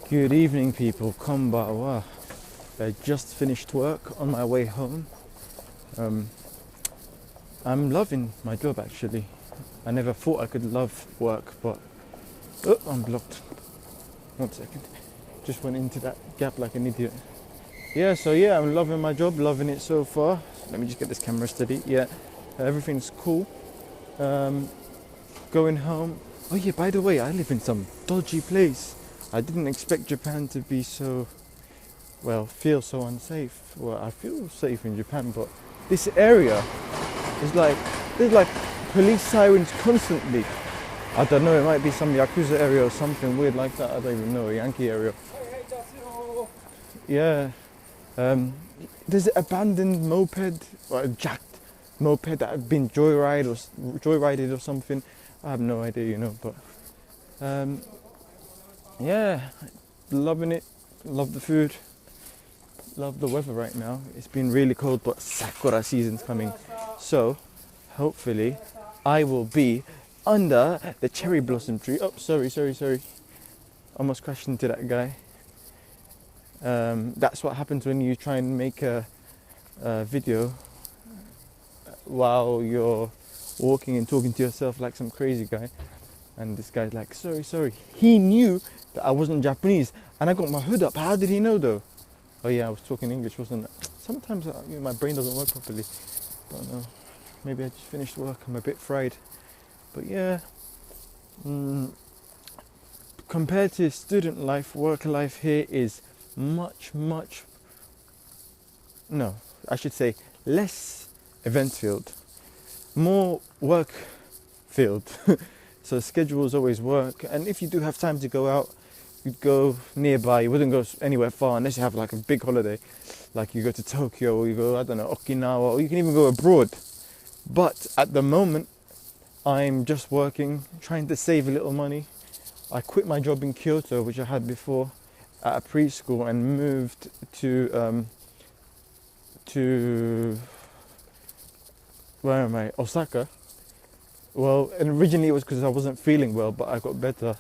Good evening, people. Konbanwa. I just finished work on my way home. Um, I'm loving my job actually. I never thought I could love work, but oh, I'm blocked. 1 second. Just went into that gap like an idiot. Yeah, I'm loving my job, loving it so far. Let me just get this camera steady. Yeah, everything's cool. Um, Going home. Oh yeah, by the way, I live in some dodgy place. I didn't expect Japan to be so, feel so unsafe. Well, I feel safe in Japan, but this area is there's like police sirens constantly. I don't know, it might be some Yakuza area or something weird like that. I don't even know, a Yankee area. Yeah. There's an abandoned moped, or a jacked moped that had been joyrided or something. I have no idea, but yeah, loving it. Love the food. Love the weather right now. It's been really cold, but sakura season's coming. So, hopefully, I will be under the cherry blossom tree. Oh, sorry. Almost crashed into that guy. That's what happens when you try and make a video while you're walking and talking to yourself like some crazy guy. And this guy's like, sorry. He knew that I wasn't Japanese, and I got my hood up. How did he know though? Oh yeah, I was talking English, wasn't it? Sometimes my brain doesn't work properly. Don't know. Maybe I just finished work. I'm a bit fried. But yeah, compared to student life, work life here is much, no, I should say less event filled, more work filled. So schedules always work, and if you do have time to go out, you'd go nearby. You wouldn't go anywhere far unless you have like a big holiday, like you go to Tokyo or you go, I don't know, Okinawa, or you can even go abroad. But at the moment, I'm just working, trying to save a little money. I quit my job in Kyoto, which I had before at a preschool, and moved to where am I? Osaka. Well, and originally it was because I wasn't feeling well, but I got better.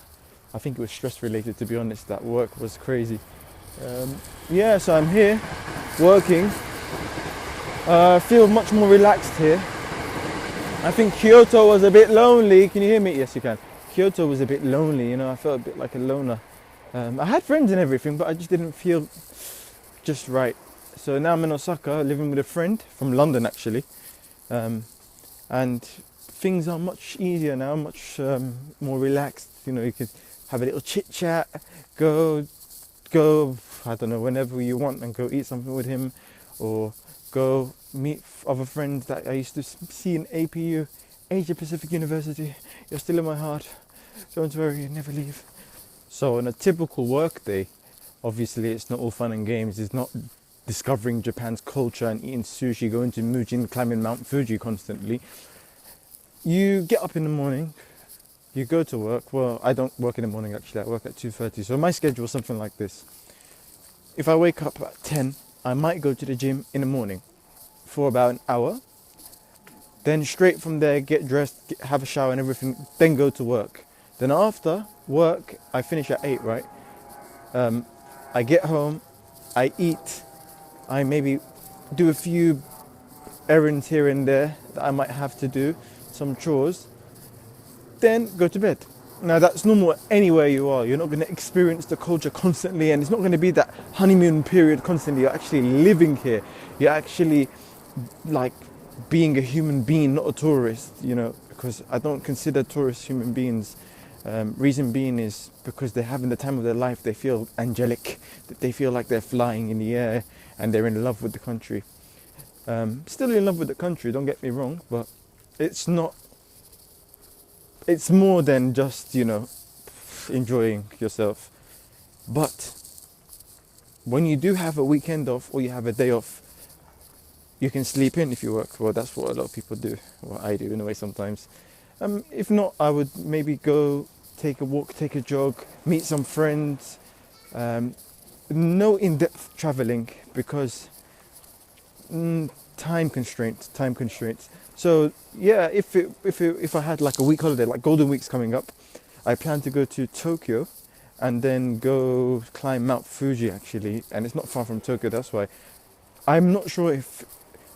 I think it was stress related, to be honest. That work was crazy. So I'm here working. I feel much more relaxed here. I think Kyoto was a bit lonely. Can you hear me? Yes, you can. Kyoto was a bit lonely, I felt a bit like a loner. I had friends and everything, but I just didn't feel just right. So now I'm in Osaka, living with a friend from London actually. And things are much easier now, much more relaxed. You could have a little chit chat, go, I don't know, whenever you want, and go eat something with him, or go meet other friends that I used to see in APU, Asia Pacific University. You're still in my heart. Don't worry, never leave. So on a typical work day, obviously it's not all fun and games. It's not discovering Japan's culture and eating sushi, going to Mujin, climbing Mount Fuji constantly. You get up in the morning, you go to work. Well, I don't work in the morning actually, I work at 2:30. So my schedule is something like this. If I wake up at 10, I might go to the gym in the morning for about an hour. Then straight from there, get dressed, have a shower and everything, then go to work. Then after work, I finish at 8, right? I get home, I eat, I maybe do a few errands here and there that I might have to do, some chores, then go to bed. Now that's normal anywhere you are. You're not going to experience the culture constantly, and it's not going to be that honeymoon period constantly. You're actually living here. You're actually like being a human being, not a tourist, because I don't consider tourists human beings. Reason being is because they're having the time of their life. They feel angelic, they feel like they're flying in the air, and they're in love with the country. Still in love with the country, don't get me wrong, but it's more than just, enjoying yourself. But when you do have a weekend off or you have a day off, you can sleep in if you work. Well, that's what a lot of people do. Well, I do in a way sometimes. If not, I would maybe go take a walk, take a jog, meet some friends. No in-depth traveling because time constraints. So yeah, if I had like a week holiday, like Golden Week's coming up, I plan to go to Tokyo and then go climb Mount Fuji actually, and it's not far from Tokyo. That's why I'm not sure if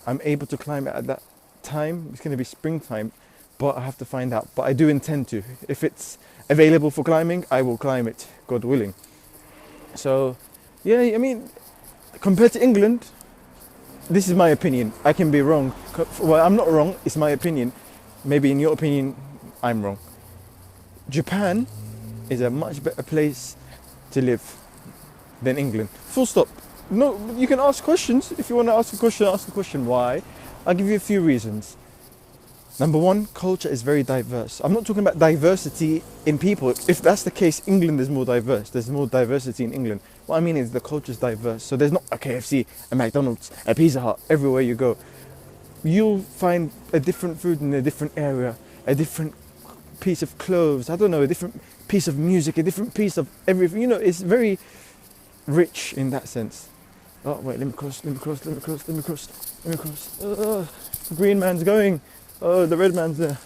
I'm able to climb it at that time. It's going to be springtime, but I have to find out. But I do intend to. If it's available for climbing, I will climb it, God willing. So, yeah, I mean, compared to England, this is my opinion. I can be wrong. Well, I'm not wrong. It's my opinion. Maybe in your opinion, I'm wrong. Japan is a much better place to live than England. Full stop. No, you can ask questions. If you want to ask a question. Why? I'll give you a few reasons. Number one, culture is very diverse. I'm not talking about diversity in people. If that's the case, England is more diverse. There's more diversity in England. What I mean is the culture is diverse. So there's not a KFC, a McDonald's, a Pizza Hut everywhere you go. You'll find a different food in a different area, a different piece of clothes, I don't know, a different piece of music, a different piece of everything. You know, it's very rich in that sense. Oh, wait, let me cross. Green man's going. Oh, the red man's there.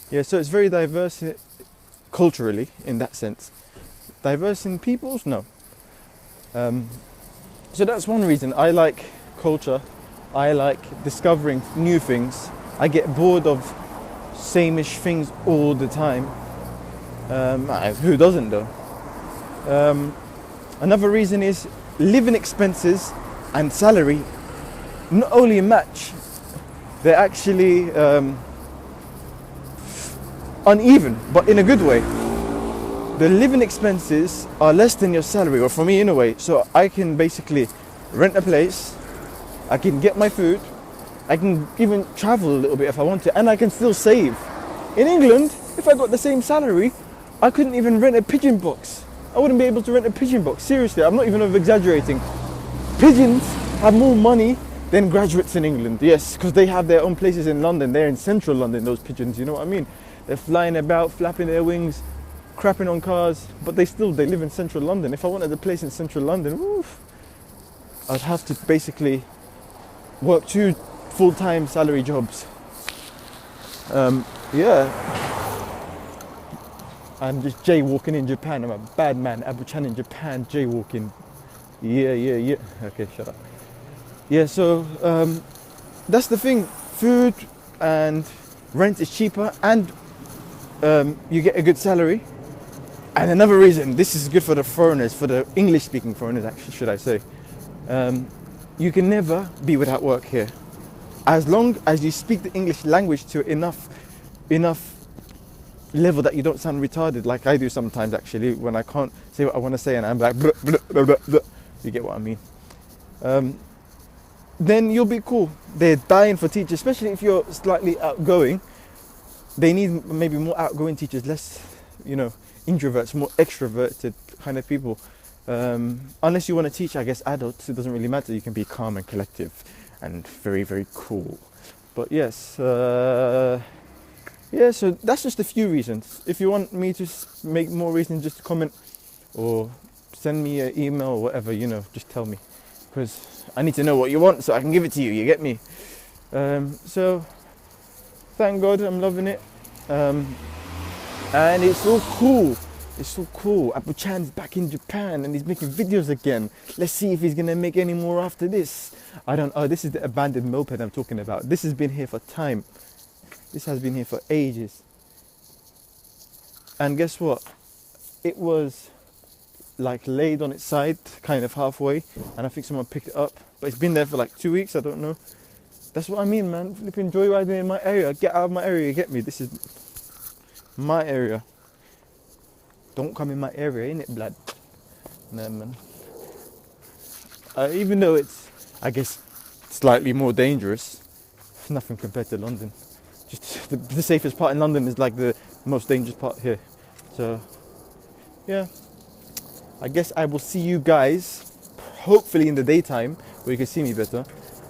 Yeah, so it's very diverse culturally in that sense. Diverse in peoples? No. So that's one reason. I like culture. I like discovering new things. I get bored of same-ish things all the time. Who doesn't though? Another reason is living expenses and salary not only match, they're actually uneven, but in a good way. The living expenses are less than your salary, or for me in a way, so I can basically rent a place, I can get my food, I can even travel a little bit if I want to, and I can still save. In England, if I got the same salary, I couldn't even rent a pigeon box. I wouldn't be able to rent a pigeon box. Seriously, I'm not even over-exaggerating. Pigeons have more money than graduates in England. Yes, because they have their own places in London. They're in central London, those pigeons, you know what I mean? They're flying about, flapping their wings, crapping on cars, but they live in central London. If I wanted a place in central London, oof, I'd have to basically work 2 full-time salary jobs. Yeah. I'm just jaywalking in Japan. I'm a bad man. Abu-chan in Japan, jaywalking. Yeah. Okay, shut up. Yeah, so that's the thing. Food and rent is cheaper, and you get a good salary. And another reason, this is good for the foreigners, for the English-speaking foreigners, actually, should I say. You can never be without work here. As long as you speak the English language to enough level that you don't sound retarded, like I do sometimes actually, when I can't say what I want to say and I'm like, blah, blah, blah, blah, blah. You get what I mean. Then you'll be cool. They're dying for teachers, especially if you're slightly outgoing. They need maybe more outgoing teachers, less, introverts, more extroverted kind of people. Unless you want to teach, I guess, adults, it doesn't really matter. You can be calm and collective and very, very cool. But yes, yeah, so that's just a few reasons. If you want me to make more reasons, just comment or send me an email or whatever, just tell me. Because I need to know what you want so I can give it to you, you get me? So, thank God, I'm loving it. And it's so cool. It's so cool. Abu-chan's back in Japan and he's making videos again. Let's see if he's going to make any more after this. This is the abandoned moped I'm talking about. This has been here for time. This has been here for ages. And guess what? It was like laid on its side, kind of halfway, and I think someone picked it up. But it's been there for like 2 weeks, I don't know. That's what I mean, man. Flipping joyriding in my area. Get out of my area, you get me? This is my area. Don't come in my area, innit, blood? Nah, man. Even though it's, I guess, slightly more dangerous, it's nothing compared to London. Just the safest part in London is like the most dangerous part here. So, yeah. I guess I will see you guys, hopefully in the daytime, where you can see me better.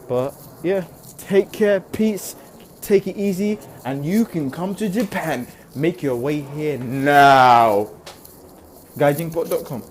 But, yeah. Take care, peace, take it easy, and you can come to Japan. Make your way here now. Gaijinpot.com